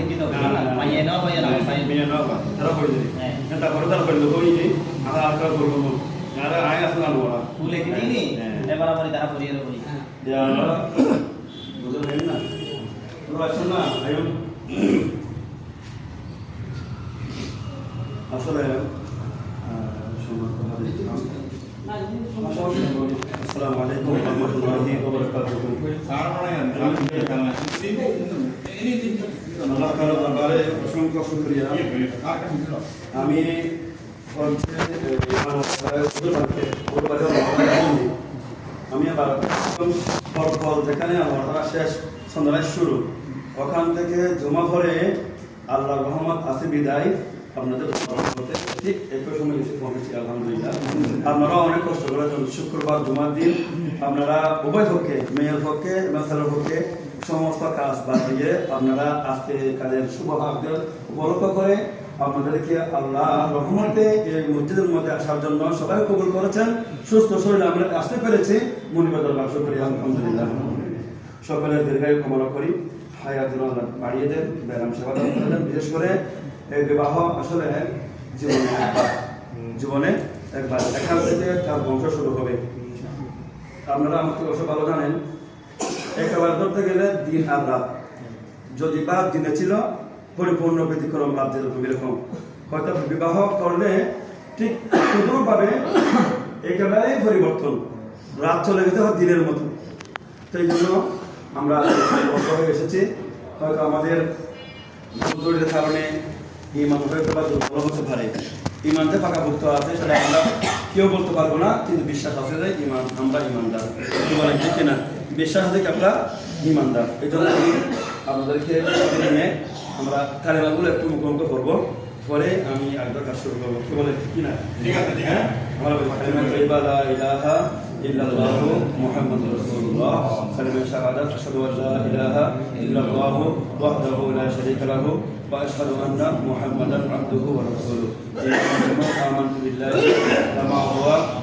লিখিত মাইয়ে নাও বা না ফাইল মিয়া নাও বা তারা কই দিই এটা করে তারা কই দিই নি আর আর কাজ করব আর আয় আসনা বলা ফুলে কি নি এবার আমার তারা পড়িয়ে দেব ইয়া বুঝলেন না তোরা আসুন না আয়ো আসলে আসসালামু আলাইকুম ওয়া রাহমাতুল্লাহি ওয়া বারাকাতুহু আল্লাহ তাআলার দরবারে অসংখ্য শুকরিয়া আমি আমি আবার ফল যেখানে আমার শেষ সন্ধ্যায় শুরু ওখান থেকে জমা ভরে আল্লাহ রহমত আছে বিদায় আপনাদের ঠিক একই সময় এসে পৌঁছেছি আলহামদুলিল্লাহ আপনারা অনেক কষ্ট করেছেন শুক্রবার জুমার দিন আপনারা উভয় পক্ষে মেয়ের পক্ষে এবং ছেলের পক্ষে সমস্ত কাজ বাদ দিয়ে আপনারা আজকে কাজের শুভ ভাগদের উপলক্ষ করে আপনাদেরকে আল্লাহ রহমতে এই মসজিদের মধ্যে আসার জন্য সবাই কবুল করেছেন সুস্থ শরীরে আমরা আসতে পেরেছি মনিবাদর ব্যবসা করি আলহামদুলিল্লাহ সকলের দীর্ঘায়ু কামনা করি হায়াতুল আল্লাহ বাড়িয়ে দেন ব্যায়াম সেবা দেন বিশেষ করে এই বিবাহ আসলে জীবনে একবার এখান থেকে তার বংশ শুরু হবে আপনারা আমাকে অবশ্য ভালো জানেন একেবারে ধরতে গেলে দিন আর রাত যদি বা দিনে ছিল পরিপূর্ণ ব্যতিক্রম রাত যেরকম এরকম হয়তো বিবাহ করলে ঠিক সুদূরভাবে একেবারেই পরিবর্তন রাত চলে গেছে দিনের মতো তো এই জন্য আমরা হয়ে এসেছি হয়তো আমাদের দুর্বলের কারণে ইমান হয়তো বা দুর্বল হতে পারে ইমানতে পাকাভুক্ত আছে সেটা আমরা কেউ বলতে পারবো না কিন্তু বিশ্বাস আছে যে ইমান আমরা ইমানদার বলে ঠিক না বিশ্বাস আছে কি আমরা ইমানদার এই জন্য আপনাদেরকে নিয়ে আমরা কালেমাগুলো একটু মুখোমুখি করবো পরে আমি একবার কাজ শুরু করবো কি বলে ঠিক না ঠিক আছে হ্যাঁ আমরা কালেমা তাইয়্যিবা লা ইলাহা ইল্লাল্লাহু মুহাম্মাদুর রাসূলুল্লাহ কালেমা শাহাদাত আশহাদু আল্লা ইলাহা ইল্লাল্লাহু ওয়াহদাহু লা শারীকা লাহু ওয়া আশহাদু আন্না মুহাম্মাদান আবদুহু ওয়া রাসূলুহু আমানতু বিল্লাহি ওয়া মা হুয়া